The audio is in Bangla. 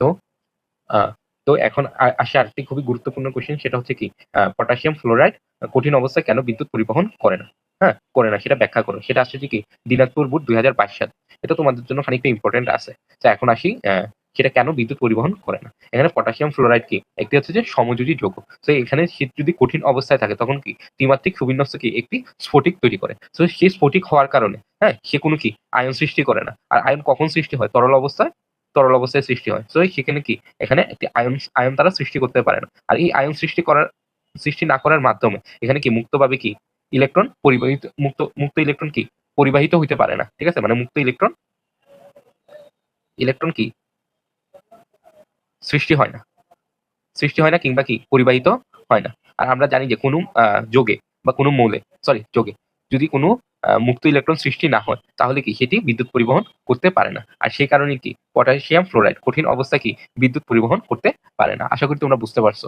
তো আহ, তো এখন আসে আরেকটি খুবই গুরুত্বপূর্ণ কোশ্চেন, সেটা হচ্ছে কি পটাশিয়াম ফ্লোরাইড কঠিন অবস্থায় কেন বিদ্যুৎ পরিবহন করে না? হ্যাঁ, করে না, সেটা ব্যাখ্যা করো। সেটা আসছে কি দিনাজপুর বোর্ড 2022 সাল। এটা তোমাদের জন্য খানিকটা ইম্পর্টেন্ট আছে। তো এখন আসি সেটা কেন বিদ্যুৎ পরিবহন করে না। এখানে পটাশিয়াম ফ্লোরাইড কি একটি হচ্ছে যে সমযোজী যৌগ। তো এখানে শীত যদি কঠিন অবস্থায় থাকে তখন কি ত্রিমাত্রিক সুবিন্যস্ত কি একটি স্ফটিক তৈরি করে। তো সেই স্ফটিক হওয়ার কারণে হ্যাঁ সে কোনো কি আয়ন সৃষ্টি করে না। আর আয়ন কখন সৃষ্টি হয়? তরল অবস্থায় সৃষ্টি হয়। তো সেখানে কি এখানে একটি আয়ন তারা সৃষ্টি করতে পারে না। আর এই আয়ন সৃষ্টি না করার মাধ্যমে এখানে কি মুক্তভাবে কি ইলেকট্রন পরিবাহিত মুক্ত ইলেকট্রন কি পরিবাহিত হইতে পারে না। ঠিক আছে, মানে মুক্ত ইলেকট্রন ইলেকট্রন কি সৃষ্টি হয় না, কিংবা কি পরিবাহিত হয় না। আর আমরা জানি যে কোনো যোগে বা কোনো মৌলে যোগে যদি কোনো মুক্ত ইলেকট্রন সৃষ্টি না হয় তাহলে কি সেটি বিদ্যুৎ পরিবহন করতে পারে না। আর সেই কারণে কি পটাশিয়াম ফ্লোরাইড কঠিন অবস্থা কি বিদ্যুৎ পরিবহন করতে পারে না। আশা করি তোমরা বুঝতে পারছো।